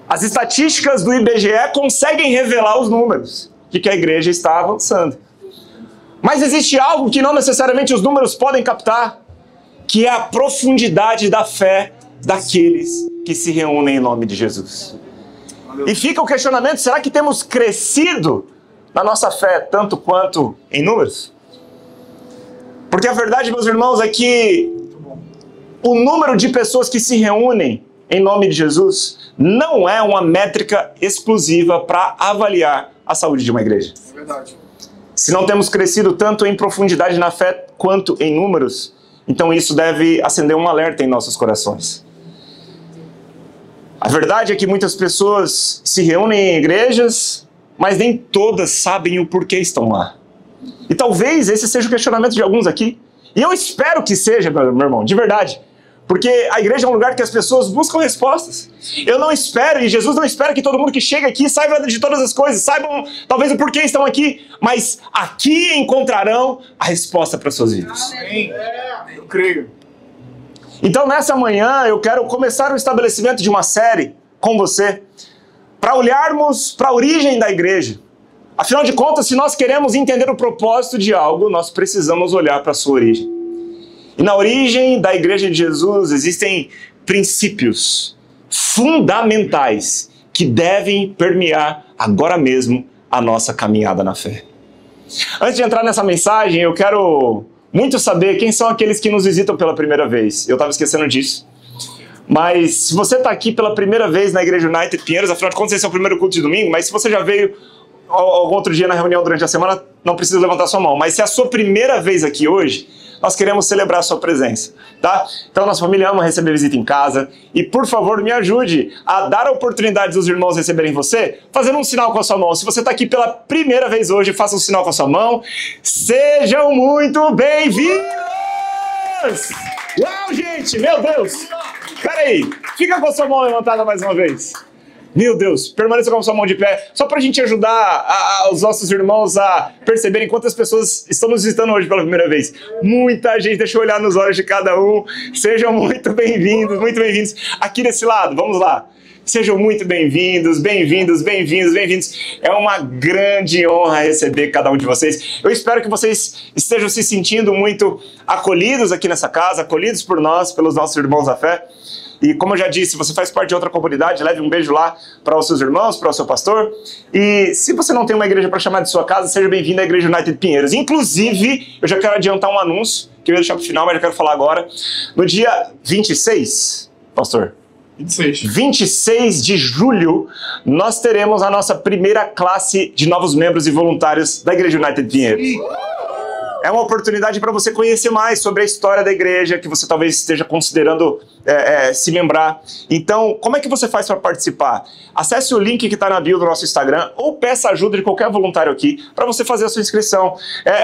As estatísticas do IBGE conseguem revelar os números de que a igreja está avançando. Mas existe algo que não necessariamente os números podem captar, que é a profundidade da fé daqueles que se reúnem em nome de Jesus. E fica o questionamento, será que temos crescido na nossa fé tanto quanto em números? Porque a verdade, meus irmãos, é que o número de pessoas que se reúnem em nome de Jesus não é uma métrica exclusiva para avaliar a saúde de uma igreja. É verdade. Se não temos crescido tanto em profundidade na fé quanto em números, então isso deve acender um alerta em nossos corações. A verdade é que muitas pessoas se reúnem em igrejas, mas nem todas sabem o porquê estão lá. E talvez esse seja o questionamento de alguns aqui. E eu espero que seja, meu irmão, de verdade. Porque a igreja é um lugar que as pessoas buscam respostas. Eu não espero, e Jesus não espera que todo mundo que chega aqui saiba de todas as coisas, saibam talvez o porquê estão aqui, mas aqui encontrarão a resposta para as suas vidas. Amém. Eu creio. Então nessa manhã eu quero começar o estabelecimento de uma série com você, para olharmos para a origem da igreja. Afinal de contas, se nós queremos entender o propósito de algo, nós precisamos olhar para a sua origem. E na origem da Igreja de Jesus existem princípios fundamentais que devem permear agora mesmo a nossa caminhada na fé. Antes de entrar nessa mensagem, eu quero muito saber quem são aqueles que nos visitam pela primeira vez. Eu estava esquecendo disso. Mas se você está aqui pela primeira vez na Igreja United Pinheiros, afinal de contas esse é o primeiro culto de domingo, mas se você já veio algum outro dia na reunião durante a semana, não precisa levantar sua mão. Mas se é a sua primeira vez aqui hoje, nós queremos celebrar a sua presença, tá? Então nossa família ama receber visita em casa e, por favor, me ajude a dar a oportunidade dos irmãos receberem você, fazendo um sinal com a sua mão. Se você está aqui pela primeira vez hoje, faça um sinal com a sua mão. Sejam muito bem-vindos! Uau, gente! Meu Deus! Peraí, fica com a sua mão levantada mais uma vez. Meu Deus, permaneça com a sua mão de pé, só para a gente ajudar os nossos irmãos a perceberem quantas pessoas estão nos visitando hoje pela primeira vez. Muita gente, deixa eu olhar nos olhos de cada um. Sejam muito bem-vindos, muito bem-vindos. Aqui desse lado, vamos lá. Sejam muito bem-vindos, bem-vindos, bem-vindos, bem-vindos. É uma grande honra receber cada um de vocês. Eu espero que vocês estejam se sentindo muito acolhidos aqui nessa casa, acolhidos por nós, pelos nossos irmãos da fé. E como eu já disse, se você faz parte de outra comunidade, leve um beijo lá para os seus irmãos, para o seu pastor. E se você não tem uma igreja para chamar de sua casa, seja bem-vindo à Igreja United Pinheiros. Inclusive, eu já quero adiantar um anúncio, que eu ia deixar para o final, mas já quero falar agora. No dia 26, pastor? 26 de julho, nós teremos a nossa primeira classe de novos membros e voluntários da Igreja United Pinheiros. É uma oportunidade para você conhecer mais sobre a história da igreja, que você talvez esteja considerando se membrar. Então, como é que você faz para participar? Acesse o link que está na bio do nosso Instagram ou peça ajuda de qualquer voluntário aqui para você fazer a sua inscrição.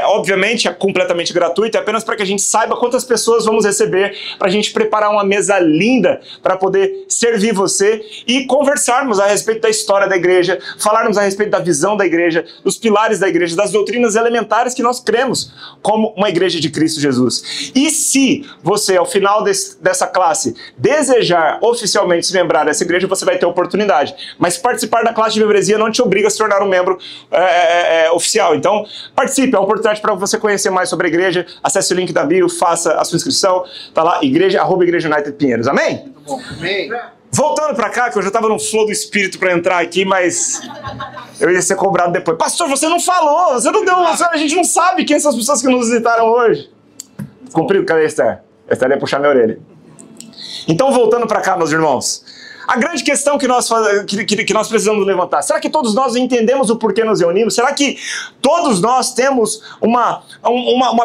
Obviamente, é completamente gratuito, é apenas para que a gente saiba quantas pessoas vamos receber, para a gente preparar uma mesa linda para poder servir você e conversarmos a respeito da história da igreja, falarmos a respeito da visão da igreja, dos pilares da igreja, das doutrinas elementares que nós cremos como uma igreja de Cristo Jesus. E se você, ao final dessa classe, desejar oficialmente se membrar dessa igreja, você vai ter oportunidade. Mas participar da classe de membresia não te obriga a se tornar um membro oficial. Então, participe, é uma oportunidade para você conhecer mais sobre a igreja. Acesse o link da bio, faça a sua inscrição. Tá lá, @Igreja United Pinheiros. Amém? Muito bom. Amém. Voltando para cá, que eu já estava no flow do espírito para entrar aqui, mas eu ia ser cobrado depois. Pastor, você não falou, você não deu, a gente não sabe quem são as pessoas que nos visitaram hoje. Cumprido, cadê a Esther? A Esther ia puxar minha orelha. Então, voltando para cá, meus irmãos, a grande questão que nós precisamos levantar, será que todos nós entendemos o porquê nos reunimos? Será que todos nós temos uma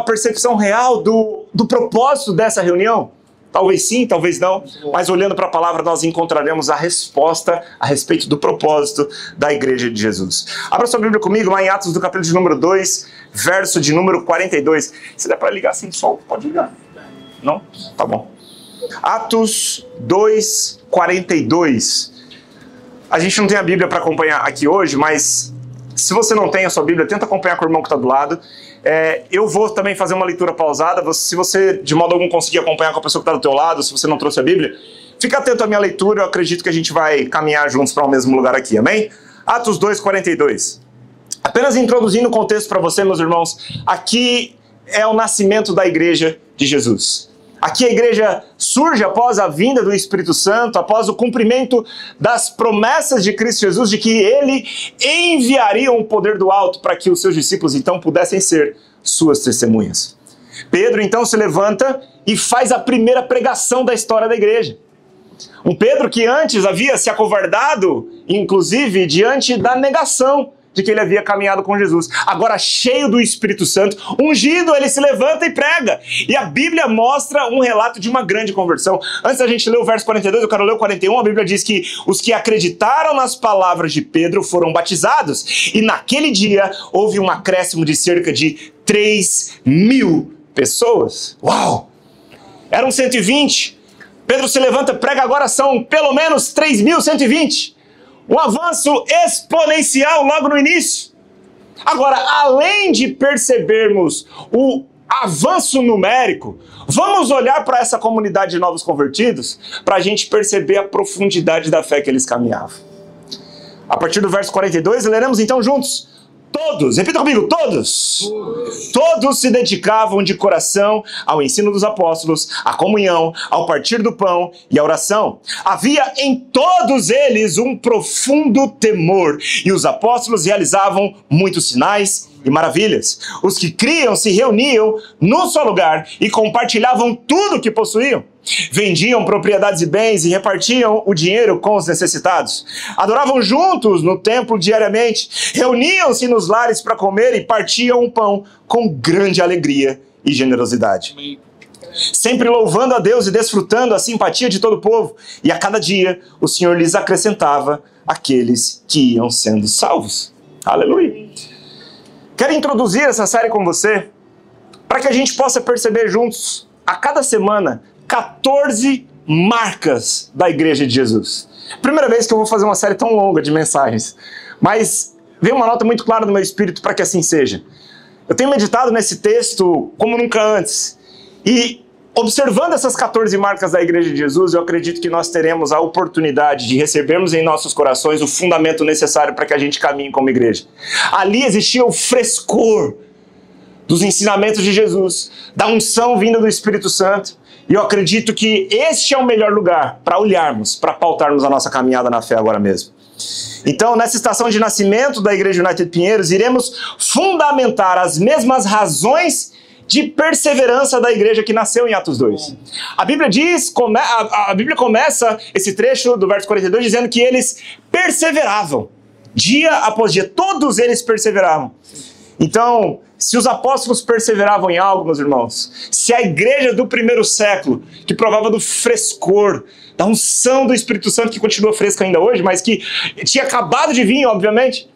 percepção real do propósito dessa reunião? Talvez sim, talvez não, mas olhando para a palavra nós encontraremos a resposta a respeito do propósito da Igreja de Jesus. Abra sua Bíblia comigo lá em Atos do capítulo de número 2, verso de número 42. Se der para ligar sem som, pode ligar. Não? Tá bom. Atos 2, 42. A gente não tem a Bíblia para acompanhar aqui hoje, mas se você não tem a sua Bíblia, tenta acompanhar com o irmão que está do lado. Eu vou também fazer uma leitura pausada. Se você, de modo algum, conseguir acompanhar com a pessoa que está do teu lado, se você não trouxe a Bíblia, fica atento à minha leitura, eu acredito que a gente vai caminhar juntos para o mesmo lugar aqui, amém? Atos 2:42. Apenas introduzindo o contexto para você, meus irmãos, aqui é o nascimento da igreja de Jesus. Aqui a igreja surge após a vinda do Espírito Santo, após o cumprimento das promessas de Cristo Jesus, de que ele enviaria um poder do alto para que os seus discípulos então pudessem ser suas testemunhas. Pedro então se levanta e faz a primeira pregação da história da igreja. Um Pedro que antes havia se acovardado, inclusive diante da negação de que ele havia caminhado com Jesus. Agora, cheio do Espírito Santo, ungido, ele se levanta e prega. E a Bíblia mostra um relato de uma grande conversão. Antes da gente ler o verso 42, eu quero ler o 41, a Bíblia diz que os que acreditaram nas palavras de Pedro foram batizados. E naquele dia houve um acréscimo de cerca de 3.000 pessoas. Uau! Eram 120. Pedro se levanta, prega, agora são pelo menos 3.120. Um avanço exponencial logo no início. Agora, além de percebermos o avanço numérico, vamos olhar para essa comunidade de novos convertidos para a gente perceber a profundidade da fé que eles caminhavam. A partir do verso 42, leremos então juntos. Todos, repita comigo, todos se dedicavam de coração ao ensino dos apóstolos, à comunhão, ao partir do pão e à oração. Havia em todos eles um profundo temor, e os apóstolos realizavam muitos sinais e maravilhas. Os que criam se reuniam num só lugar e compartilhavam tudo o que possuíam. Vendiam propriedades e bens e repartiam o dinheiro com os necessitados. Adoravam juntos no templo diariamente. Reuniam-se nos lares para comer e partiam o pão com grande alegria e generosidade. Sempre louvando a Deus e desfrutando a simpatia de todo o povo. E a cada dia o Senhor lhes acrescentava aqueles que iam sendo salvos. Aleluia! Quero introduzir essa série com você para que a gente possa perceber juntos, a cada semana, 14 marcas da Igreja de Jesus. Primeira vez que eu vou fazer uma série tão longa de mensagens, mas veio uma nota muito clara no meu espírito para que assim seja. Eu tenho meditado nesse texto como nunca antes, e observando essas 14 marcas da Igreja de Jesus, eu acredito que nós teremos a oportunidade de recebermos em nossos corações o fundamento necessário para que a gente caminhe como igreja. Ali existia o frescor dos ensinamentos de Jesus, da unção vinda do Espírito Santo, e eu acredito que este é o melhor lugar para olharmos, para pautarmos a nossa caminhada na fé agora mesmo. Então, nessa estação de nascimento da Igreja United Pinheiros, iremos fundamentar as mesmas razões de perseverança da igreja que nasceu em Atos 2. A Bíblia a Bíblia começa esse trecho do verso 42 dizendo que eles perseveravam, dia após dia, todos eles perseveravam. Então, se os apóstolos perseveravam em algo, meus irmãos, se a igreja do primeiro século, que provava do frescor, da unção do Espírito Santo, que continua fresca ainda hoje, mas que tinha acabado de vir, obviamente,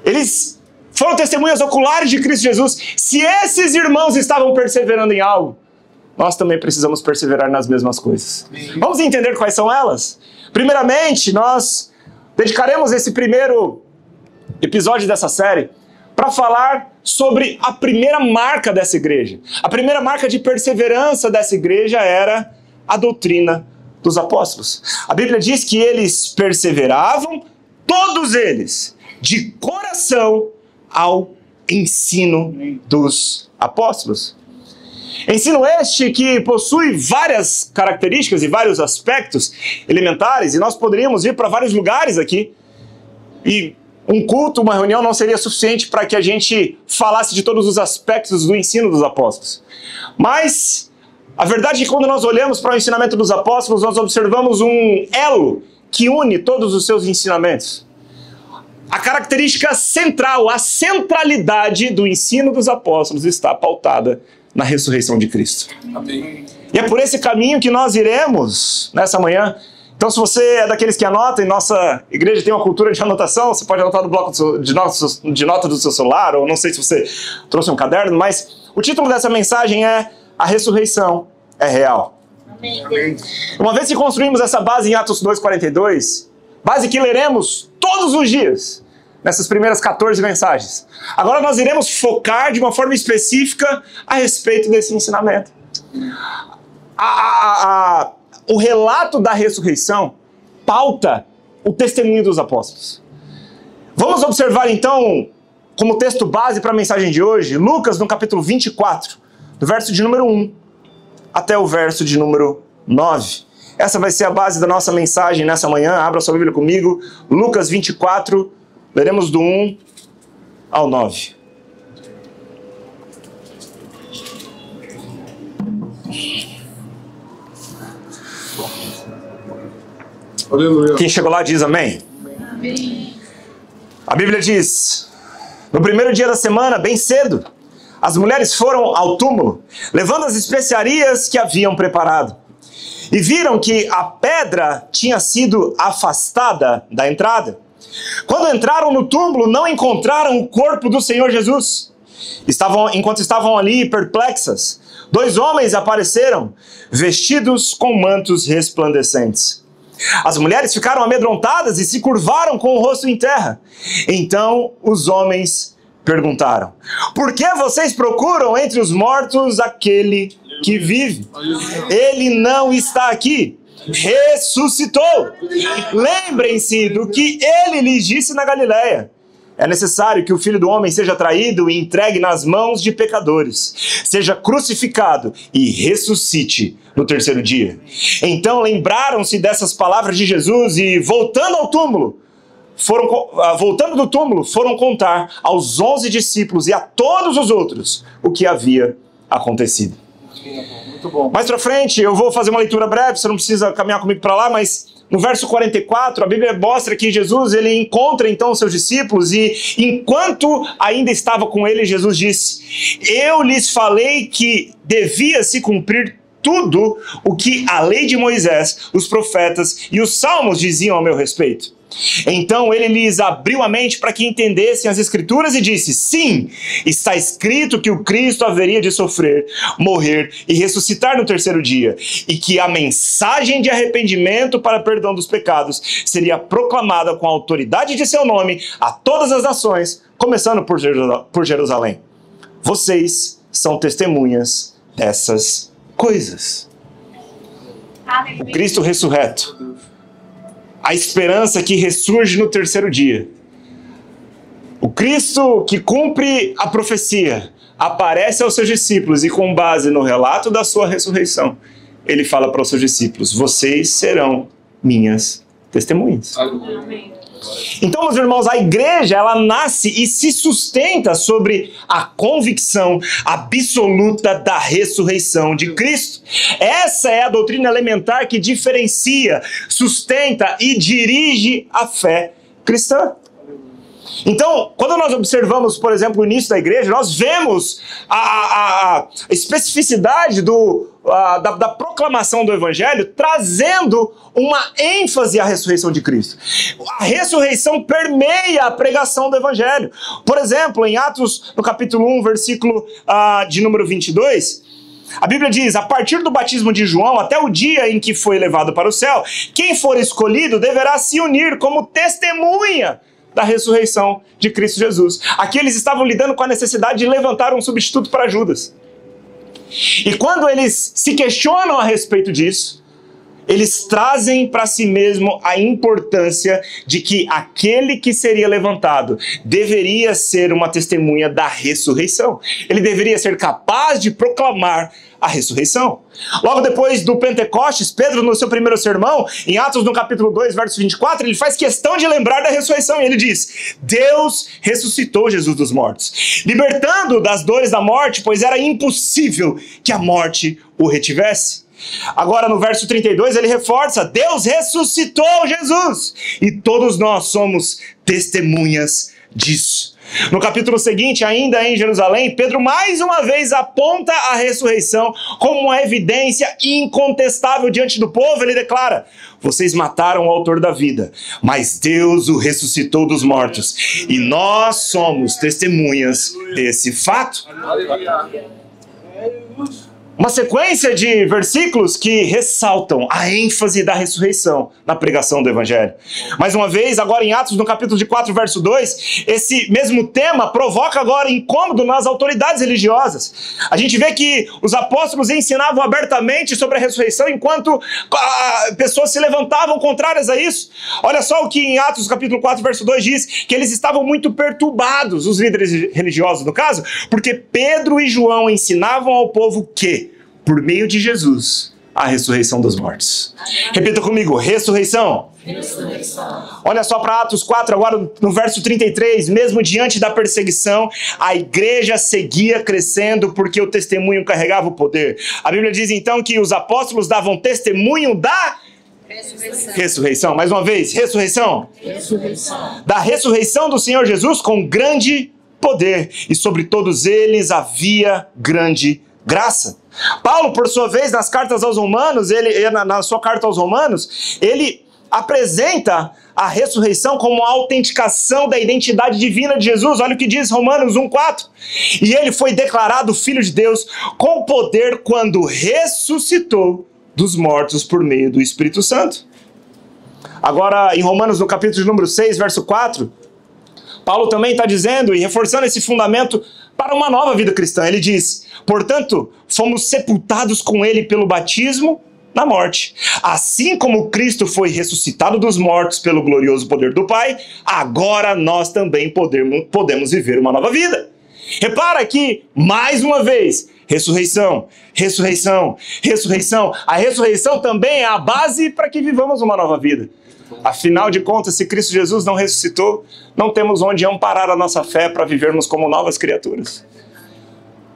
eles foram testemunhas oculares de Cristo Jesus. Se esses irmãos estavam perseverando em algo, nós também precisamos perseverar nas mesmas coisas. Vamos entender quais são elas? Primeiramente, nós dedicaremos esse primeiro episódio dessa série para falar sobre a primeira marca dessa igreja. A primeira marca de perseverança dessa igreja era a doutrina dos apóstolos. A Bíblia diz que eles perseveravam, todos eles, de coração ao ensino dos apóstolos. Ensino este que possui várias características e vários aspectos elementares, e nós poderíamos ir para vários lugares aqui, e um culto, uma reunião não seria suficiente para que a gente falasse de todos os aspectos do ensino dos apóstolos. Mas a verdade é que quando nós olhamos para o ensinamento dos apóstolos, nós observamos um elo que une todos os seus ensinamentos. A característica central, a centralidade do ensino dos apóstolos está pautada na ressurreição de Cristo. Amém. E é por esse caminho que nós iremos nessa manhã. Então, se você é daqueles que anotam, e nossa igreja tem uma cultura de anotação, você pode anotar no bloco de notas do seu celular, ou não sei se você trouxe um caderno, mas o título dessa mensagem é A Ressurreição é Real. Amém. Uma vez que construímos essa base em Atos 2:42, base que leremos todos os dias, nessas primeiras 14 mensagens. Agora nós iremos focar de uma forma específica a respeito desse ensinamento. o relato da ressurreição pauta o testemunho dos apóstolos. Vamos observar então, como texto base para a mensagem de hoje, Lucas no capítulo 24, do verso de número 1 até o verso de número 9. Essa vai ser a base da nossa mensagem nessa manhã. Abra sua Bíblia comigo, Lucas 24, leremos do 1 ao 9. Aleluia. Quem chegou lá diz amém. Amém. A Bíblia diz: no primeiro dia da semana, bem cedo, as mulheres foram ao túmulo, levando as especiarias que haviam preparado. E viram que a pedra tinha sido afastada da entrada. Quando entraram no túmulo, não encontraram o corpo do Senhor Jesus. Enquanto estavam ali perplexas, 2 homens apareceram, vestidos com mantos resplandecentes. As mulheres ficaram amedrontadas e se curvaram com o rosto em terra. Então os homens perguntaram: por que vocês procuram entre os mortos aquele que vive? Ele não está aqui, ressuscitou. Lembrem-se do que ele lhes disse na Galileia. É necessário que o Filho do Homem seja traído e entregue nas mãos de pecadores, seja crucificado e ressuscite no terceiro dia. Então lembraram-se dessas palavras de Jesus e, voltando do túmulo, foram contar aos 11 discípulos e a todos os outros o que havia acontecido. Muito bom. Mais pra frente, eu vou fazer uma leitura breve, você não precisa caminhar comigo para lá, mas no verso 44, a Bíblia mostra que Jesus ele encontra então os seus discípulos e, enquanto ainda estava com eles, Jesus disse: eu lhes falei que devia se cumprir tudo o que a lei de Moisés, os profetas e os salmos diziam a meu respeito. Então ele lhes abriu a mente para que entendessem as Escrituras e disse: sim, está escrito que o Cristo haveria de sofrer, morrer e ressuscitar no terceiro dia, e que a mensagem de arrependimento para perdão dos pecados seria proclamada com a autoridade de seu nome a todas as nações, começando por Jerusalém. Vocês são testemunhas dessas coisas. O Cristo ressurreto, a esperança que ressurge no terceiro dia. O Cristo que cumpre a profecia, aparece aos seus discípulos e, com base no relato da sua ressurreição, ele fala para os seus discípulos: vocês serão minhas testemunhas. Amém. Então, meus irmãos, a igreja, ela nasce e se sustenta sobre a convicção absoluta da ressurreição de Cristo. Essa é a doutrina elementar que diferencia, sustenta e dirige a fé cristã. Então, quando nós observamos, por exemplo, o início da igreja, nós vemos a especificidade da proclamação do Evangelho trazendo uma ênfase à ressurreição de Cristo. A ressurreição permeia a pregação do Evangelho. Por exemplo, em Atos, no capítulo 1, versículo de número 22, a Bíblia diz: a partir do batismo de João até o dia em que foi levado para o céu, quem for escolhido deverá se unir como testemunha da ressurreição de Cristo Jesus. Aqui eles estavam lidando com a necessidade de levantar um substituto para Judas. E quando eles se questionam a respeito disso, eles trazem para si mesmo a importância de que aquele que seria levantado deveria ser uma testemunha da ressurreição. Ele deveria ser capaz de proclamar a ressurreição. Logo depois do Pentecostes, Pedro, no seu primeiro sermão, em Atos no capítulo 2, verso 24, ele faz questão de lembrar da ressurreição, e ele diz: Deus ressuscitou Jesus dos mortos, libertando das dores da morte, pois era impossível que a morte o retivesse. Agora no verso 32 ele reforça: Deus ressuscitou Jesus, e todos nós somos testemunhas disso. No capítulo seguinte, ainda em Jerusalém, Pedro mais uma vez aponta a ressurreição como uma evidência incontestável diante do povo. Ele declara: vocês mataram o autor da vida, mas Deus o ressuscitou dos mortos, e nós somos testemunhas desse fato. Uma sequência de versículos que ressaltam a ênfase da ressurreição na pregação do Evangelho. Mais uma vez, agora em Atos, no capítulo de 4, verso 2, esse mesmo tema provoca agora incômodo nas autoridades religiosas. A gente vê que os apóstolos ensinavam abertamente sobre a ressurreição, enquanto pessoas se levantavam contrárias a isso. Olha só o que em Atos, capítulo 4, verso 2 diz, que eles estavam muito perturbados, os líderes religiosos no caso, porque Pedro e João ensinavam ao povo que, por meio de Jesus, a ressurreição dos mortos. Repita comigo, ressurreição. Ressurreição. Olha só para Atos 4, agora no verso 33, mesmo diante da perseguição, a igreja seguia crescendo porque o testemunho carregava o poder. A Bíblia diz então que os apóstolos davam testemunho da ressurreição. Mais uma vez, ressurreição. Ressurreição. Da ressurreição do Senhor Jesus com grande poder, e sobre todos eles havia grande graça. Paulo, por sua vez, nas cartas aos Romanos, na sua carta aos Romanos, ele apresenta a ressurreição como a autenticação da identidade divina de Jesus. Olha o que diz Romanos 1,4. E ele foi declarado Filho de Deus com poder quando ressuscitou dos mortos por meio do Espírito Santo. Agora, em Romanos, no capítulo de número 6, verso 4, Paulo também está dizendo e reforçando esse fundamento para uma nova vida cristã. Ele diz: portanto, fomos sepultados com ele pelo batismo na morte. Assim como Cristo foi ressuscitado dos mortos pelo glorioso poder do Pai, agora nós também podemos viver uma nova vida. Repara que, mais uma vez, ressurreição, ressurreição, ressurreição. A ressurreição também é a base para que vivamos uma nova vida. Afinal de contas, se Cristo Jesus não ressuscitou, não temos onde amparar a nossa fé para vivermos como novas criaturas.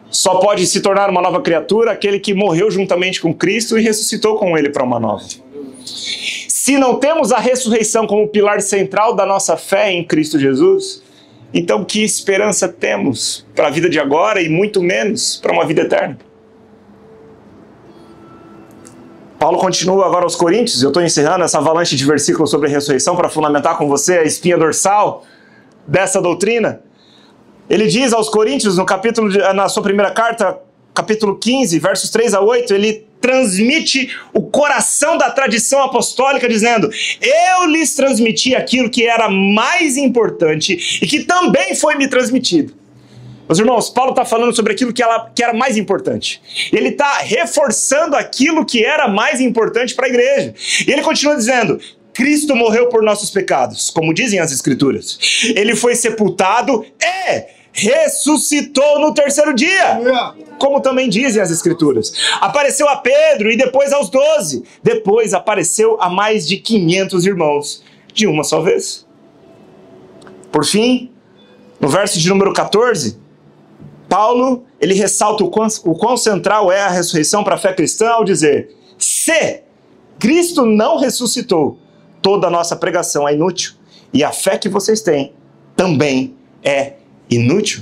Só pode se tornar uma nova criatura aquele que morreu juntamente com Cristo e ressuscitou com ele para uma nova. Se não temos a ressurreição como pilar central da nossa fé em Cristo Jesus, então que esperança temos para a vida de agora e muito menos para uma vida eterna? Paulo continua agora aos Coríntios, eu estou encerrando essa avalanche de versículos sobre a ressurreição para fundamentar com você a espinha dorsal dessa doutrina. Ele diz aos Coríntios, na sua primeira carta, capítulo 15, versos 3 a 8, ele transmite o coração da tradição apostólica, dizendo: eu lhes transmiti aquilo que era mais importante e que também foi me transmitido. Meus irmãos, Paulo está falando sobre aquilo que era mais importante. Ele está reforçando aquilo que era mais importante para a igreja. E ele continua dizendo: Cristo morreu por nossos pecados, como dizem as Escrituras. Ele foi sepultado e ressuscitou no terceiro dia, como também dizem as Escrituras. Apareceu a Pedro e depois aos 12. Depois apareceu a mais de 500 irmãos, de uma só vez. Por fim, no verso de número 14... Paulo, ele ressalta o quão central é a ressurreição para a fé cristã ao dizer: se Cristo não ressuscitou, toda a nossa pregação é inútil e a fé que vocês têm também é inútil.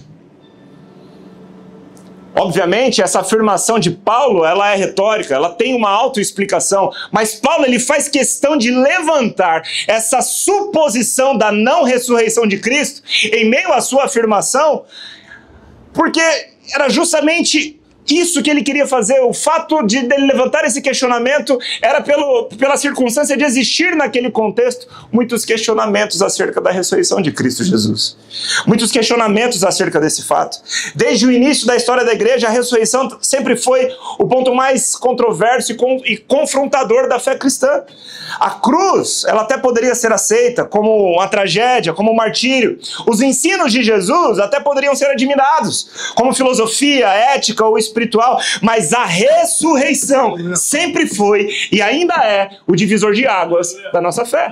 Obviamente, essa afirmação de Paulo, ela é retórica, ela tem uma autoexplicação, mas Paulo, ele faz questão de levantar essa suposição da não ressurreição de Cristo em meio à sua afirmação, porque era justamente isso que ele queria fazer. O fato de ele levantar esse questionamento era pela circunstância de existir naquele contexto muitos questionamentos acerca da ressurreição de Cristo Jesus. Muitos questionamentos acerca desse fato. Desde o início da história da igreja, a ressurreição sempre foi o ponto mais controverso e confrontador da fé cristã. A cruz, ela até poderia ser aceita como uma tragédia, como um martírio. Os ensinos de Jesus até poderiam ser admirados, como filosofia, ética ou espiritual, mas a ressurreição sempre foi e ainda é o divisor de águas da nossa fé.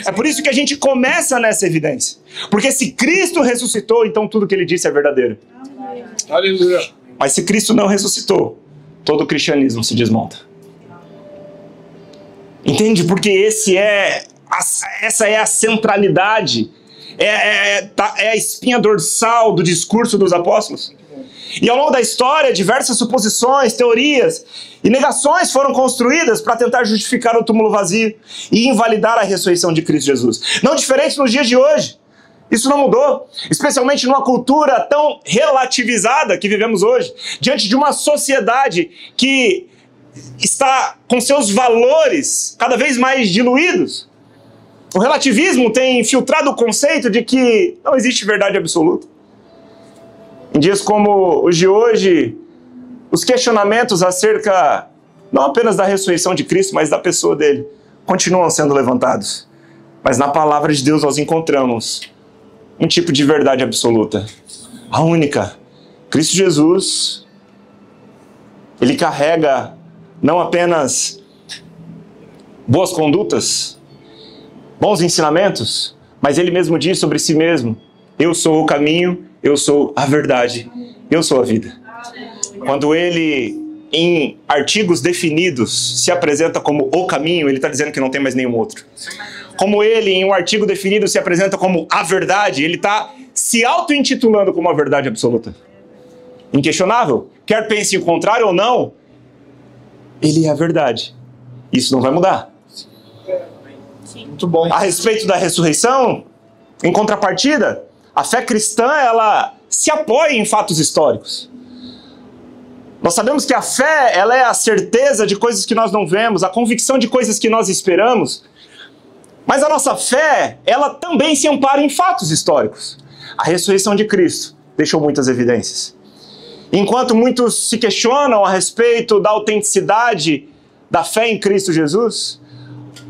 É por isso que a gente começa nessa evidência. Porque se Cristo ressuscitou, então tudo que ele disse é verdadeiro. Aleluia. Mas se Cristo não ressuscitou, todo o cristianismo se desmonta. Entende? Porque essa é a centralidade, é a espinha dorsal do discurso dos apóstolos. E ao longo da história, diversas suposições, teorias e negações foram construídas para tentar justificar o túmulo vazio e invalidar a ressurreição de Cristo Jesus. Não diferente nos dias de hoje. Isso não mudou, especialmente numa cultura tão relativizada que vivemos hoje, diante de uma sociedade que está com seus valores cada vez mais diluídos. O relativismo tem infiltrado o conceito de que não existe verdade absoluta. Em dias como os de hoje, os questionamentos acerca não apenas da ressurreição de Cristo, mas da pessoa dele, continuam sendo levantados. Mas na palavra de Deus nós encontramos um tipo de verdade absoluta. A única. Cristo Jesus, ele carrega não apenas boas condutas, bons ensinamentos, mas ele mesmo diz sobre si mesmo: eu sou o caminho, eu sou a verdade, eu sou a vida. Quando ele, em artigos definidos, se apresenta como o caminho, ele está dizendo que não tem mais nenhum outro. Como ele, em um artigo definido, se apresenta como a verdade, ele está se auto-intitulando como a verdade absoluta. Inquestionável. Quer pense o contrário ou não, ele é a verdade. Isso não vai mudar. Muito bom. A respeito da ressurreição, em contrapartida, a fé cristã, ela se apoia em fatos históricos. Nós sabemos que a fé, ela é a certeza de coisas que nós não vemos, a convicção de coisas que nós esperamos. Mas a nossa fé, ela também se ampara em fatos históricos. A ressurreição de Cristo deixou muitas evidências. Enquanto muitos se questionam a respeito da autenticidade da fé em Cristo Jesus,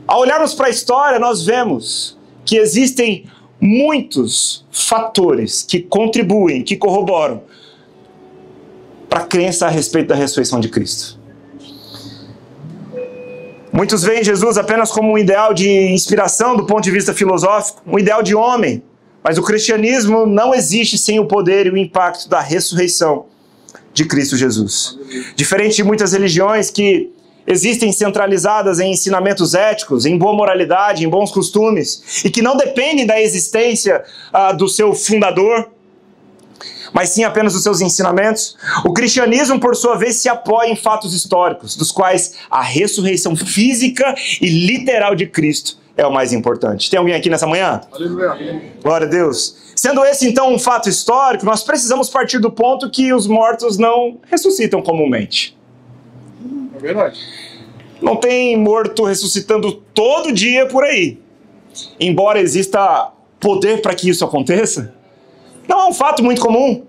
ao olharmos para a história, nós vemos que existem muitos fatores que contribuem, que corroboram para a crença a respeito da ressurreição de Cristo. Muitos veem Jesus apenas como um ideal de inspiração do ponto de vista filosófico, um ideal de homem, mas o cristianismo não existe sem o poder e o impacto da ressurreição de Cristo Jesus. Diferente de muitas religiões que existem centralizadas em ensinamentos éticos, em boa moralidade, em bons costumes, e que não dependem da existência do seu fundador, mas sim apenas dos seus ensinamentos, o cristianismo, por sua vez, se apoia em fatos históricos, dos quais a ressurreição física e literal de Cristo é o mais importante. Tem alguém aqui nessa manhã? Aleluia. Glória a Deus. Sendo esse, então, um fato histórico, nós precisamos partir do ponto que os mortos não ressuscitam comumente. É verdade. Não tem morto ressuscitando todo dia por aí. Embora exista poder para que isso aconteça, não é um fato muito comum.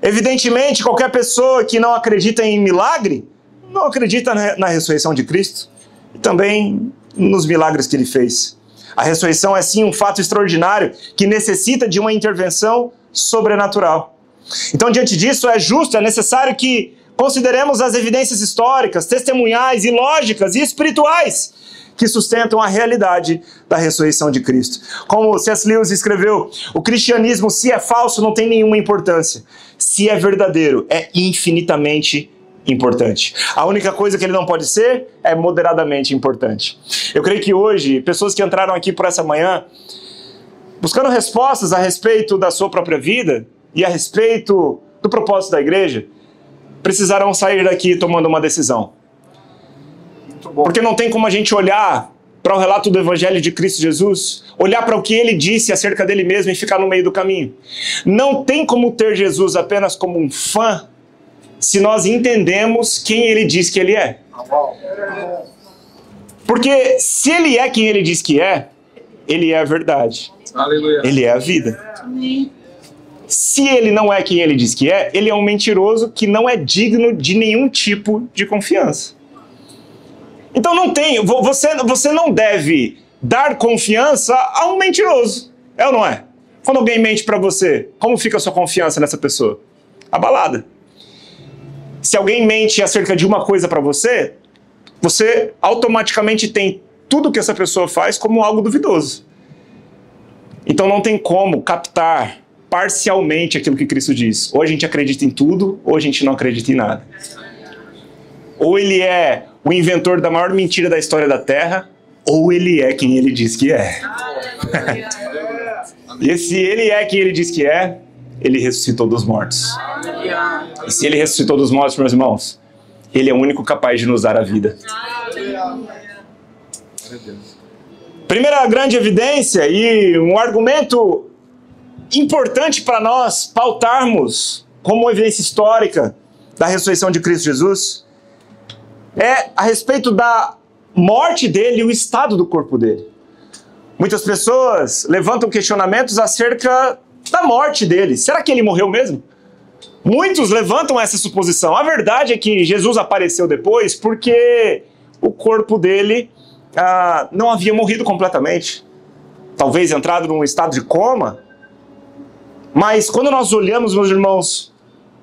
Evidentemente, qualquer pessoa que não acredita em milagre, não acredita na ressurreição de Cristo e também nos milagres que ele fez. A ressurreição é sim um fato extraordinário que necessita de uma intervenção sobrenatural. Então, diante disso, é justo, é necessário que consideremos as evidências históricas, testemunhais e lógicas e espirituais que sustentam a realidade da ressurreição de Cristo. Como C.S. Lewis escreveu, o cristianismo, se é falso, não tem nenhuma importância. Se é verdadeiro, é infinitamente importante. A única coisa que ele não pode ser é moderadamente importante. Eu creio que hoje, pessoas que entraram aqui por essa manhã, buscando respostas a respeito da sua própria vida e a respeito do propósito da igreja, precisarão sair daqui tomando uma decisão. Porque não tem como a gente olhar para o relato do Evangelho de Cristo Jesus, olhar para o que ele disse acerca dele mesmo e ficar no meio do caminho. Não tem como ter Jesus apenas como um fã se nós entendemos quem ele diz que ele é. Porque se ele é quem ele diz que é, ele é a verdade. Aleluia. Ele é a vida. Se ele não é quem ele diz que é, ele é um mentiroso que não é digno de nenhum tipo de confiança. Então não tem, você não deve dar confiança a um mentiroso, é ou não é? Quando alguém mente para você, como fica a sua confiança nessa pessoa? Abalada. Se alguém mente acerca de uma coisa para você, você automaticamente tem tudo que essa pessoa faz como algo duvidoso. Então não tem como captar parcialmente aquilo que Cristo diz. Ou a gente acredita em tudo, ou a gente não acredita em nada. Ou ele é o inventor da maior mentira da história da Terra, ou ele é quem ele diz que é. E se ele é quem ele diz que é, ele ressuscitou dos mortos. E se ele ressuscitou dos mortos, meus irmãos, ele é o único capaz de nos dar a vida. Primeira grande evidência e um argumento importante para nós pautarmos como uma evidência histórica da ressurreição de Cristo Jesus é a respeito da morte dele e o estado do corpo dele. Muitas pessoas levantam questionamentos acerca da morte dele. Será que ele morreu mesmo? Muitos levantam essa suposição. A verdade é que Jesus apareceu depois porque o corpo dele não havia morrido completamente. Talvez entrado num estado de coma. Mas quando nós olhamos, meus irmãos,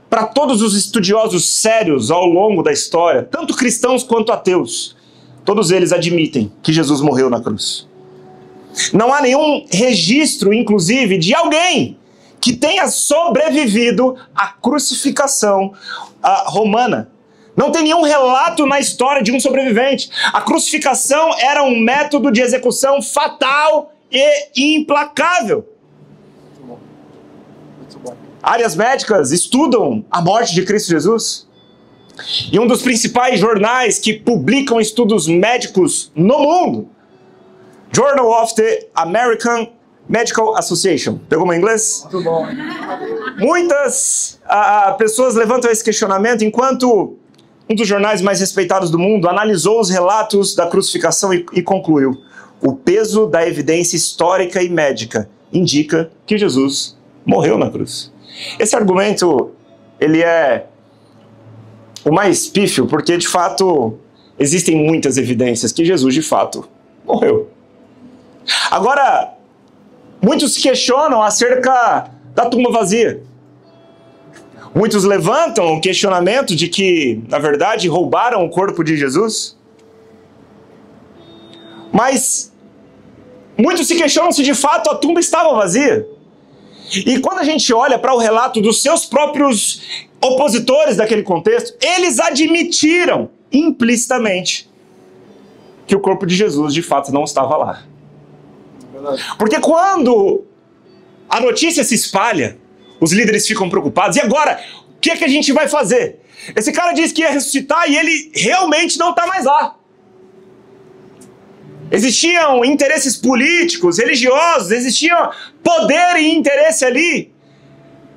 para todos os estudiosos sérios ao longo da história, tanto cristãos quanto ateus, todos eles admitem que Jesus morreu na cruz. Não há nenhum registro, inclusive, de alguém que tenha sobrevivido à crucificação romana. Não tem nenhum relato na história de um sobrevivente. A crucificação era um método de execução fatal e implacável. Muito bom. Áreas médicas estudam a morte de Cristo Jesus. E um dos principais jornais que publicam estudos médicos no mundo, Journal of the American Medical Association. Pegou meu inglês? Muito bom. Muitas pessoas levantam esse questionamento enquanto um dos jornais mais respeitados do mundo analisou os relatos da crucificação e concluiu: o peso da evidência histórica e médica indica que Jesus morreu na cruz. Esse argumento, ele é o mais pífio, porque de fato existem muitas evidências que Jesus de fato morreu. Agora, muitos se questionam acerca da tumba vazia. Muitos levantam o questionamento de que, na verdade, roubaram o corpo de Jesus. Mas muitos se questionam se de fato a tumba estava vazia. E quando a gente olha para o relato dos seus próprios opositores daquele contexto, eles admitiram implicitamente que o corpo de Jesus de fato não estava lá. Porque quando a notícia se espalha, os líderes ficam preocupados. E agora, o que é que a gente vai fazer? Esse cara disse que ia ressuscitar e ele realmente não está mais lá. Existiam interesses políticos, religiosos, existia poder e interesse ali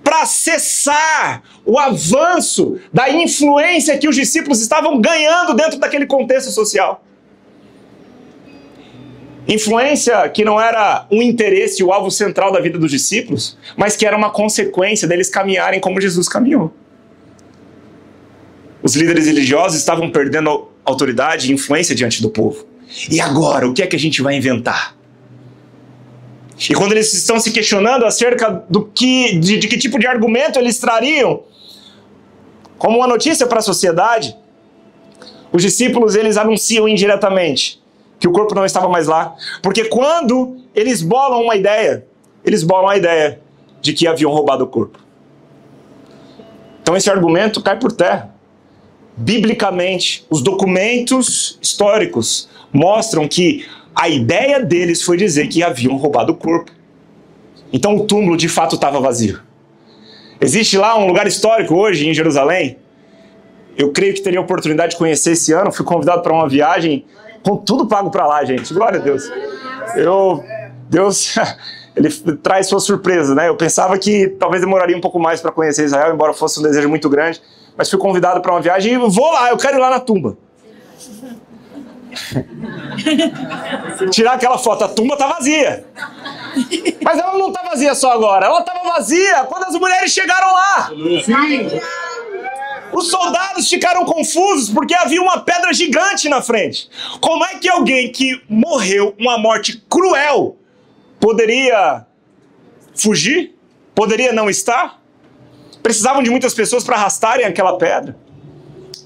para cessar o avanço da influência que os discípulos estavam ganhando dentro daquele contexto social. Influência que não era um interesse, o alvo central da vida dos discípulos, mas que era uma consequência deles caminharem como Jesus caminhou. Os líderes religiosos estavam perdendo autoridade e influência diante do povo. E agora, o que é que a gente vai inventar? E quando eles estão se questionando acerca de que tipo de argumento eles trariam como uma notícia para a sociedade, os discípulos eles anunciam indiretamente que o corpo não estava mais lá. Porque quando eles bolam a ideia de que haviam roubado o corpo. Então esse argumento cai por terra. Biblicamente, os documentos históricos mostram que a ideia deles foi dizer que haviam roubado o corpo. Então o túmulo de fato estava vazio. Existe lá um lugar histórico hoje em Jerusalém. Eu creio que teria a oportunidade de conhecer esse ano. Fui convidado para uma viagem com tudo pago para lá, gente. Glória a Deus. Deus, ele traz sua surpresa, né? Eu pensava que talvez demoraria um pouco mais para conhecer Israel, embora fosse um desejo muito grande. Mas fui convidado para uma viagem e vou lá, eu quero ir lá na tumba. Tirar aquela foto, a tumba tá vazia. Mas ela não tá vazia só agora, ela estava vazia quando as mulheres chegaram lá. Sim. Os soldados ficaram confusos porque havia uma pedra gigante na frente. Como é que alguém que morreu uma morte cruel poderia fugir? Poderia não estar? Precisavam de muitas pessoas para arrastarem aquela pedra.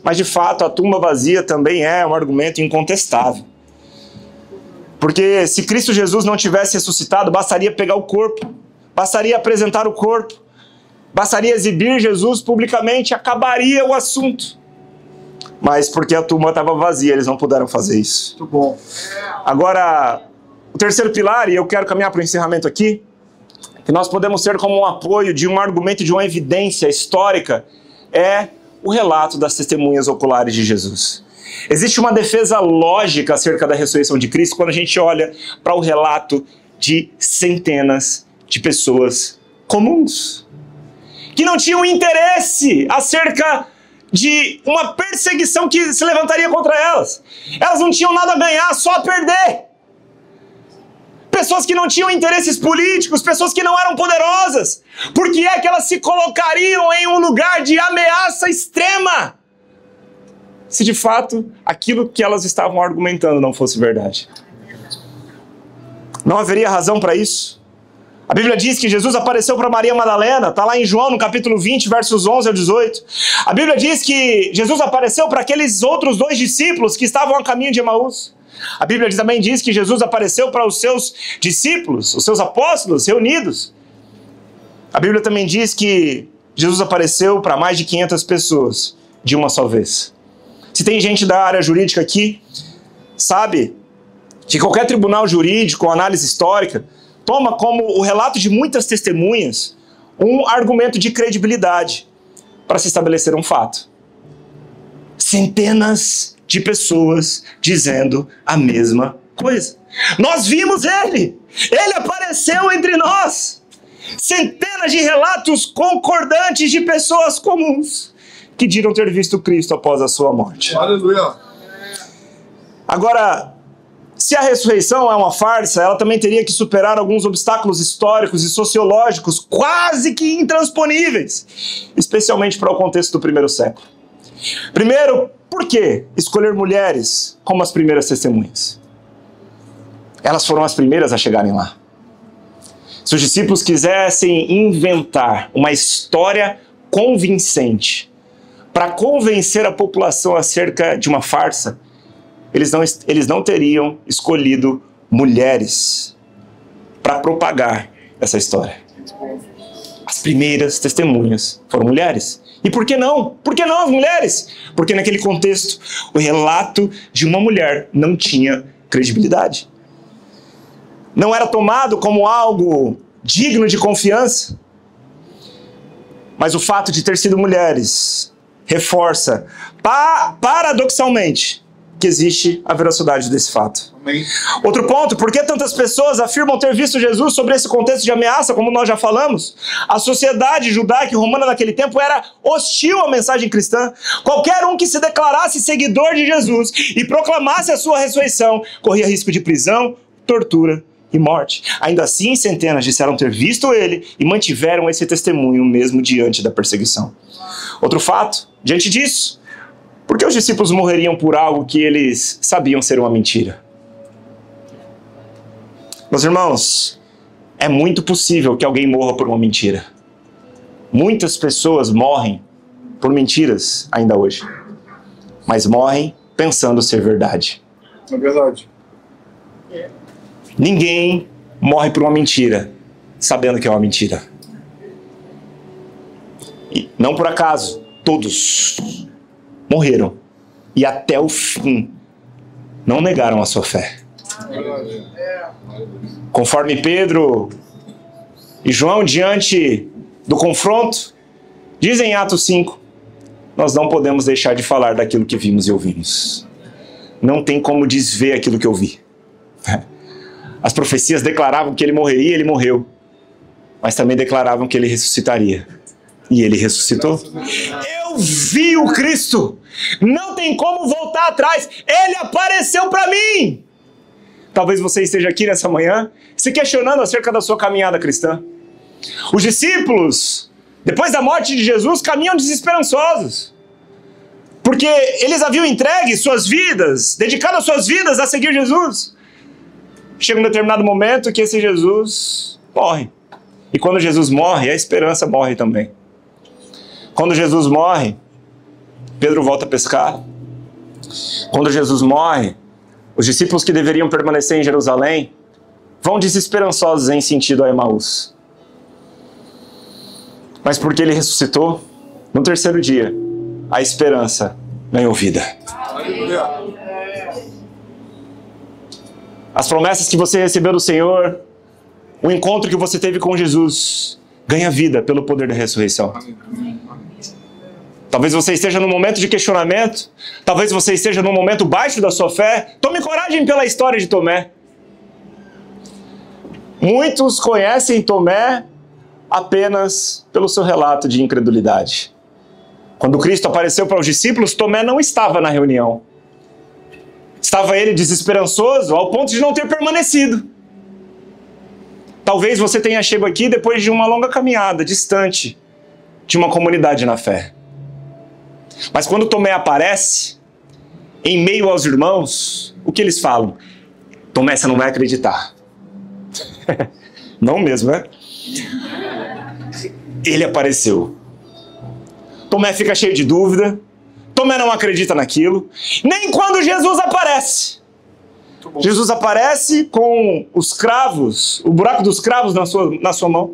Mas de fato a tumba vazia também é um argumento incontestável. Porque se Cristo Jesus não tivesse ressuscitado, bastaria pegar o corpo, bastaria apresentar o corpo, bastaria exibir Jesus publicamente, acabaria o assunto. Mas porque a tumba estava vazia, eles não puderam fazer isso. Muito bom. Agora, o terceiro pilar, e eu quero caminhar para o encerramento aqui, que nós podemos ter como um apoio de um argumento, de uma evidência histórica, é o relato das testemunhas oculares de Jesus. Existe uma defesa lógica acerca da ressurreição de Cristo quando a gente olha para o relato de centenas de pessoas comuns, que não tinham interesse acerca de uma perseguição que se levantaria contra elas. Elas não tinham nada a ganhar, só a perder. Pessoas que não tinham interesses políticos, pessoas que não eram poderosas. Por que é que elas se colocariam em um lugar de ameaça extrema, se de fato aquilo que elas estavam argumentando não fosse verdade? Não haveria razão para isso. A Bíblia diz que Jesus apareceu para Maria Madalena, está lá em João, no capítulo 20, versos 11 ao 18. A Bíblia diz que Jesus apareceu para aqueles outros 2 discípulos que estavam a caminho de Emaús. A Bíblia também diz que Jesus apareceu para os seus discípulos, os seus apóstolos reunidos. A Bíblia também diz que Jesus apareceu para mais de 500 pessoas de uma só vez. Se tem gente da área jurídica aqui, sabe que qualquer tribunal jurídico ou análise histórica toma como o relato de muitas testemunhas um argumento de credibilidade para se estabelecer um fato. Centenas de pessoas dizendo a mesma coisa. Nós vimos ele! Ele apareceu entre nós! Centenas de relatos concordantes de pessoas comuns que diram ter visto Cristo após a sua morte. Aleluia! Agora, se a ressurreição é uma farsa, ela também teria que superar alguns obstáculos históricos e sociológicos quase que intransponíveis, especialmente para o contexto do primeiro século. Primeiro, por que escolher mulheres como as primeiras testemunhas? Elas foram as primeiras a chegarem lá. Se os discípulos quisessem inventar uma história convincente para convencer a população acerca de uma farsa, eles não teriam escolhido mulheres para propagar essa história. As primeiras testemunhas foram mulheres. E por que não? Por que não as mulheres? Porque naquele contexto, o relato de uma mulher não tinha credibilidade. Não era tomado como algo digno de confiança. Mas o fato de ter sido mulheres reforça, paradoxalmente, que existe a veracidade desse fato. Amém. Outro ponto, por que tantas pessoas afirmam ter visto Jesus sobre esse contexto de ameaça, como nós já falamos? A sociedade judaica e romana naquele tempo era hostil à mensagem cristã. Qualquer um que se declarasse seguidor de Jesus e proclamasse a sua ressurreição corria risco de prisão, tortura e morte. Ainda assim, centenas disseram ter visto ele e mantiveram esse testemunho mesmo diante da perseguição. Outro fato, diante disso, por que os discípulos morreriam por algo que eles sabiam ser uma mentira? Meus irmãos, é muito possível que alguém morra por uma mentira. Muitas pessoas morrem por mentiras ainda hoje, mas morrem pensando ser verdade. É verdade. Ninguém morre por uma mentira sabendo que é uma mentira. E não por acaso, todos morreram e até o fim não negaram a sua fé. Conforme Pedro e João, diante do confronto, dizem em Atos 5, nós não podemos deixar de falar daquilo que vimos e ouvimos. Não tem como desver aquilo que eu vi. As profecias declaravam que ele morreria e ele morreu, mas também declaravam que ele ressuscitaria. E ele ressuscitou. Eu vi o Cristo. Não tem como voltar atrás. Ele apareceu para mim. Talvez você esteja aqui nessa manhã se questionando acerca da sua caminhada cristã. Os discípulos, depois da morte de Jesus, caminham desesperançosos. Porque eles haviam entregue suas vidas, dedicado as suas vidas a seguir Jesus. Chega um determinado momento que esse Jesus morre. E quando Jesus morre, a esperança morre também. Quando Jesus morre, Pedro volta a pescar. Quando Jesus morre, os discípulos que deveriam permanecer em Jerusalém vão desesperançosos em sentido a Emaús. Mas porque ele ressuscitou, no terceiro dia, a esperança ganhou vida. As promessas que você recebeu do Senhor, o encontro que você teve com Jesus, ganha vida pelo poder da ressurreição. Talvez você esteja num momento de questionamento, talvez você esteja num momento baixo da sua fé. Tome coragem pela história de Tomé. Muitos conhecem Tomé apenas pelo seu relato de incredulidade. Quando Cristo apareceu para os discípulos, Tomé não estava na reunião. Estava ele desesperançoso ao ponto de não ter permanecido. Talvez você tenha chegado aqui depois de uma longa caminhada, distante de uma comunidade na fé. Mas quando Tomé aparece, em meio aos irmãos, o que eles falam? Tomé, você não vai acreditar. Não mesmo, né? Ele apareceu. Tomé fica cheio de dúvida. Tomé não acredita naquilo. Nem quando Jesus aparece. Jesus aparece com os cravos, o buraco dos cravos na sua mão.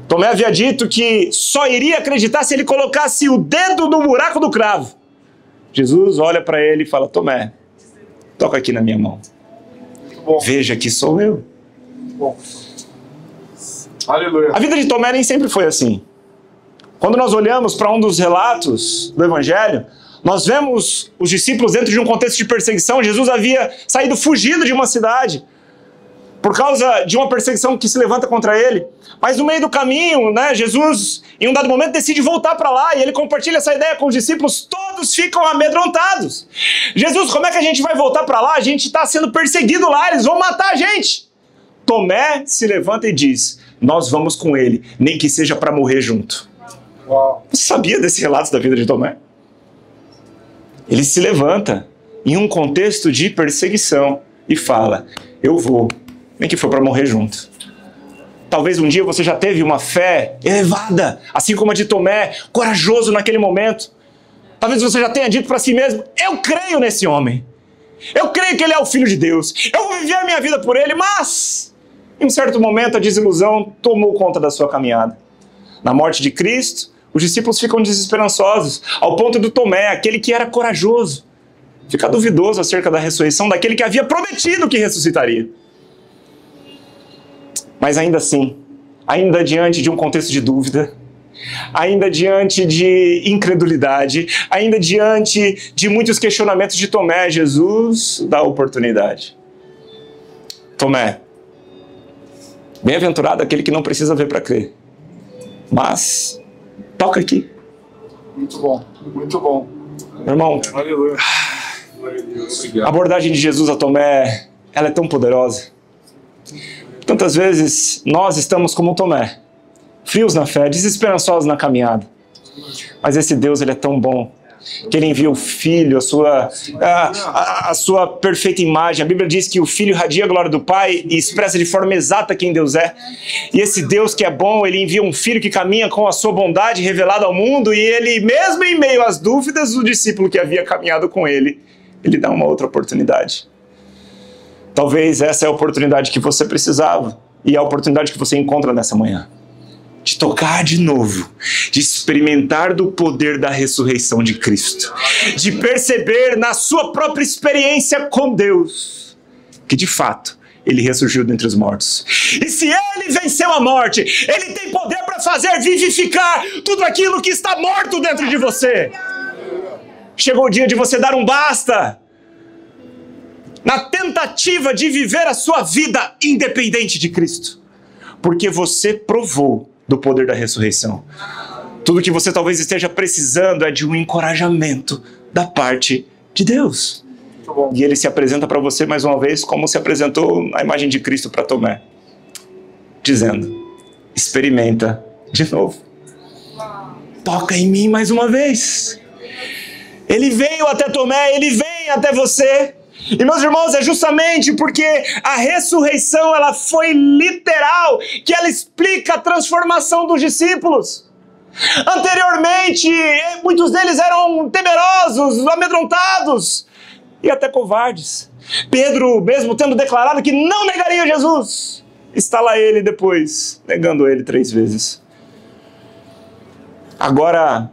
Tomé havia dito que só iria acreditar se ele colocasse o dedo no buraco do cravo. Jesus olha para ele e fala: Tomé, toca aqui na minha mão. Veja que sou eu. Aleluia. A vida de Tomé nem sempre foi assim. Quando nós olhamos para um dos relatos do Evangelho, nós vemos os discípulos dentro de um contexto de perseguição. Jesus havia saído fugido de uma cidade por causa de uma perseguição que se levanta contra ele. Mas no meio do caminho, né, Jesus, em um dado momento, decide voltar para lá e ele compartilha essa ideia com os discípulos. Todos ficam amedrontados. Jesus, como é que a gente vai voltar para lá? A gente está sendo perseguido lá, eles vão matar a gente. Tomé se levanta e diz: nós vamos com ele, nem que seja para morrer junto. Uau. Você sabia desse relato da vida de Tomé? Ele se levanta em um contexto de perseguição e fala: eu vou, nem que for para morrer junto. Talvez um dia você já teve uma fé elevada, assim como a de Tomé, corajoso naquele momento. Talvez você já tenha dito para si mesmo: eu creio nesse homem. Eu creio que ele é o Filho de Deus. Eu vou viver a minha vida por ele, mas em um certo momento a desilusão tomou conta da sua caminhada. Na morte de Cristo, os discípulos ficam desesperançosos, ao ponto do Tomé, aquele que era corajoso, ficar duvidoso acerca da ressurreição daquele que havia prometido que ressuscitaria. Mas ainda assim, ainda diante de um contexto de dúvida, ainda diante de incredulidade, ainda diante de muitos questionamentos de Tomé, Jesus dá a oportunidade. Tomé, bem-aventurado aquele que não precisa ver para crer. Mas, toca aqui. Muito bom, muito bom. Irmão, Aleluia. a abordagem de Jesus a Tomé, ela é tão poderosa. Tantas vezes nós estamos como Tomé, frios na fé, desesperançosos na caminhada. Mas esse Deus, ele é tão bom, que ele envia o Filho, a sua perfeita imagem. A Bíblia diz que o Filho irradia a glória do Pai e expressa de forma exata quem Deus é. E esse Deus que é bom, ele envia um Filho que caminha com a sua bondade revelada ao mundo, e ele, mesmo em meio às dúvidas do discípulo que havia caminhado com ele, ele dá uma outra oportunidade. Talvez essa é a oportunidade que você precisava, e é a oportunidade que você encontra nessa manhã. De tocar de novo, de experimentar do poder da ressurreição de Cristo, de perceber na sua própria experiência com Deus, que de fato, ele ressurgiu dentre os mortos. E se ele venceu a morte, ele tem poder para fazer vivificar tudo aquilo que está morto dentro de você. Chegou o dia de você dar um basta na tentativa de viver a sua vida independente de Cristo, porque você provou do poder da ressurreição. Tudo que você talvez esteja precisando é de um encorajamento da parte de Deus. E ele se apresenta para você mais uma vez como se apresentou a imagem de Cristo para Tomé, dizendo: experimenta de novo. Toca em mim mais uma vez. Ele veio até Tomé, ele vem até você. E meus irmãos, é justamente porque a ressurreição ela foi literal que ela explica a transformação dos discípulos. Anteriormente, muitos deles eram temerosos, amedrontados e até covardes. Pedro, mesmo tendo declarado que não negaria Jesus, está lá ele depois, negando ele 3 vezes. Agora,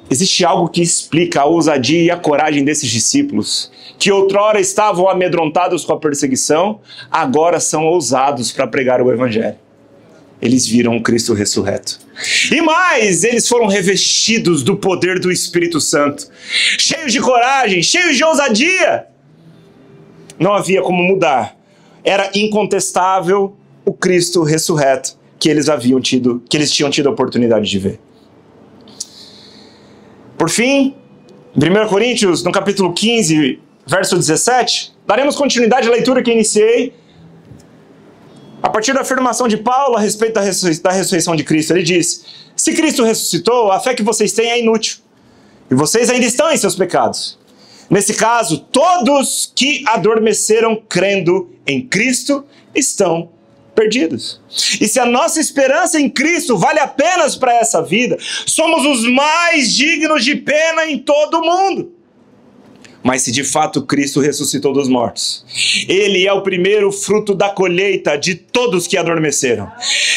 existe algo que explica a ousadia e a coragem desses discípulos, que outrora estavam amedrontados com a perseguição, agora são ousados para pregar o Evangelho. Eles viram o Cristo ressurreto. E mais, eles foram revestidos do poder do Espírito Santo, cheios de coragem, cheios de ousadia. Não havia como mudar. Era incontestável o Cristo ressurreto que eles tinham tido a oportunidade de ver. Por fim, 1 Coríntios, no capítulo 15, verso 17, daremos continuidade à leitura que iniciei a partir da afirmação de Paulo a respeito da ressurreição de Cristo. Ele diz: se Cristo ressuscitou, a fé que vocês têm é inútil, e vocês ainda estão em seus pecados. Nesse caso, todos que adormeceram crendo em Cristo estão perdidos. E se a nossa esperança em Cristo vale apenas para essa vida, somos os mais dignos de pena em todo o mundo. Mas se de fato Cristo ressuscitou dos mortos, Ele é o primeiro fruto da colheita de todos que adormeceram.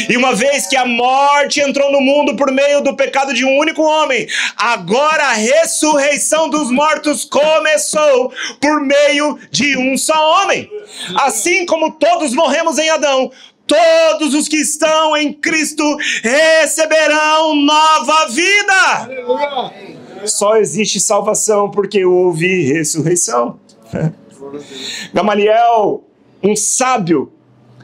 E uma vez que a morte entrou no mundo por meio do pecado de um único homem, agora a ressurreição dos mortos começou por meio de um só homem. Assim como todos morremos em Adão, todos os que estão em Cristo receberão nova vida. Aleluia. Só existe salvação porque houve ressurreição. Gamaliel, um sábio,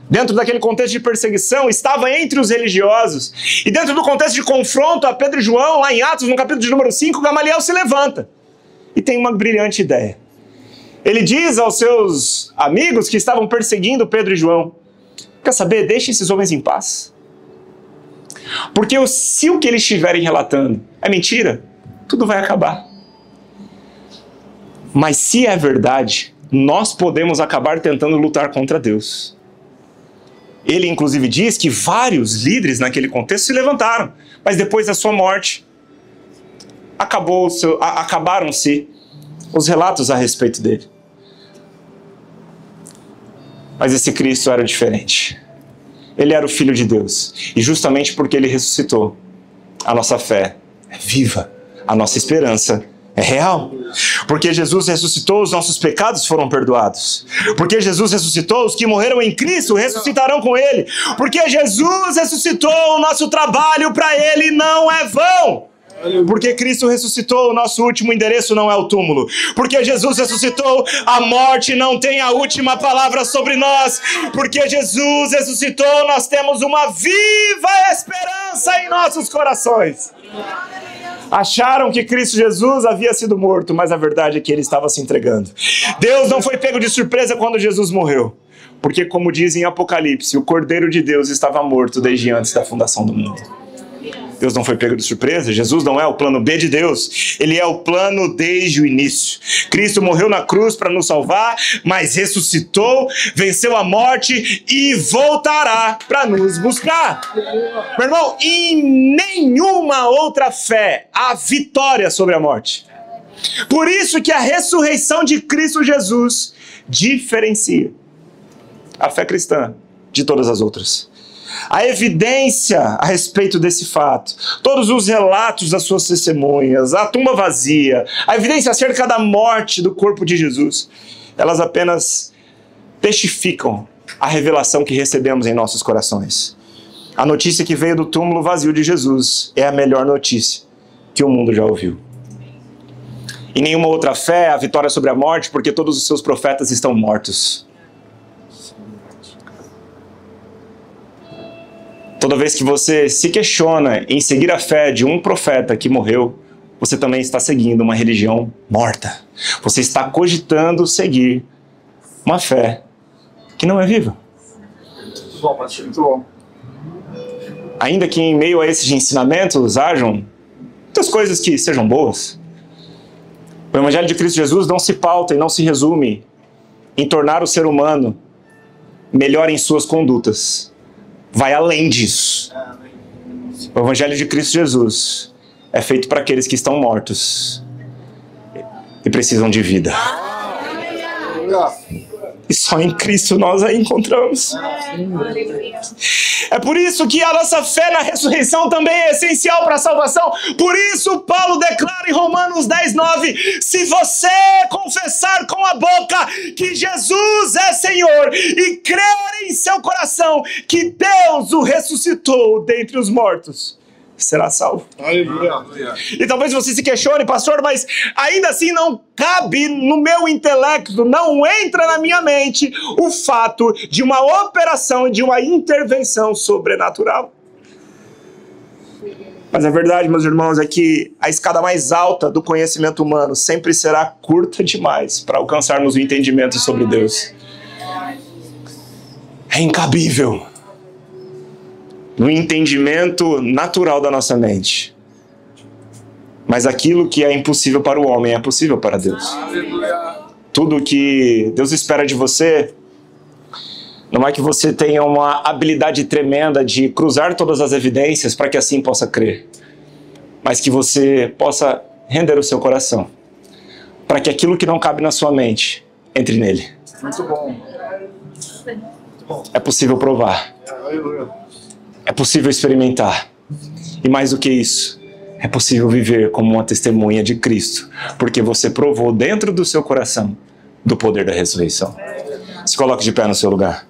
dentro daquele contexto de perseguição, estava entre os religiosos. E dentro do contexto de confronto a Pedro e João, lá em Atos, no capítulo de número 5, Gamaliel se levanta e tem uma brilhante ideia. Ele diz aos seus amigos que estavam perseguindo Pedro e João: quer saber? Deixe esses homens em paz. Porque se o que eles estiverem relatando é mentira, tudo vai acabar. Mas se é verdade, nós podemos acabar tentando lutar contra Deus. Ele inclusive diz que vários líderes naquele contexto se levantaram, mas depois da sua morte, acabaram-se os relatos a respeito dele. Mas esse Cristo era diferente. Ele era o Filho de Deus. E justamente porque ele ressuscitou, a nossa fé é viva. A nossa esperança é real. Porque Jesus ressuscitou, os nossos pecados foram perdoados. Porque Jesus ressuscitou, os que morreram em Cristo ressuscitarão com Ele. Porque Jesus ressuscitou, o nosso trabalho para Ele não é vão. Porque Cristo ressuscitou, o nosso último endereço não é o túmulo. Porque Jesus ressuscitou, a morte não tem a última palavra sobre nós. Porque Jesus ressuscitou, nós temos uma viva esperança em nossos corações. Acharam que Cristo Jesus havia sido morto, mas a verdade é que ele estava se entregando. Deus não foi pego de surpresa quando Jesus morreu. Porque, como diz em Apocalipse, o Cordeiro de Deus estava morto desde antes da fundação do mundo. Deus não foi pego de surpresa. Jesus não é o plano B de Deus. Ele é o plano desde o início. Cristo morreu na cruz para nos salvar, mas ressuscitou, venceu a morte e voltará para nos buscar. Meu irmão, em nenhuma outra fé há vitória sobre a morte. Por isso que a ressurreição de Cristo Jesus diferencia a fé cristã de todas as outras. A evidência a respeito desse fato, todos os relatos das suas testemunhas, a tumba vazia, a evidência acerca da morte do corpo de Jesus, elas apenas testificam a revelação que recebemos em nossos corações. A notícia que veio do túmulo vazio de Jesus é a melhor notícia que o mundo já ouviu. Em nenhuma outra fé há vitória sobre a morte, porque todos os seus profetas estão mortos. Toda vez que você se questiona em seguir a fé de um profeta que morreu, você também está seguindo uma religião morta. Você está cogitando seguir uma fé que não é viva. Muito bom, pastor. Muito bom. Ainda que em meio a esses ensinamentos hajam muitas coisas que sejam boas, o Evangelho de Cristo Jesus não se pauta e não se resume em tornar o ser humano melhor em suas condutas. Vai além disso. O Evangelho de Cristo Jesus é feito para aqueles que estão mortos e precisam de vida. E só em Cristo nós a encontramos. É por isso que a nossa fé na ressurreição também é essencial para a salvação. Por isso Paulo declara em Romanos 10:9: se você confessar com a boca que Jesus é Senhor e crer em seu coração que Deus o ressuscitou dentre os mortos, será salvo. Aleluia. E talvez você se questione, pastor, mas ainda assim não cabe no meu intelecto, não entra na minha mente o fato de uma operação, de uma intervenção sobrenatural. Mas a verdade, meus irmãos, é que a escada mais alta do conhecimento humano sempre será curta demais para alcançarmos o entendimento sobre Deus. É incabível no entendimento natural da nossa mente. Mas aquilo que é impossível para o homem é possível para Deus. Tudo que Deus espera de você não é que você tenha uma habilidade tremenda de cruzar todas as evidências para que assim possa crer, mas que você possa render o seu coração para que aquilo que não cabe na sua mente entre nele. Muito bom. É possível provar. Aleluia. É possível experimentar. E mais do que isso, é possível viver como uma testemunha de Cristo, porque você provou dentro do seu coração do poder da ressurreição. Se coloque de pé no seu lugar.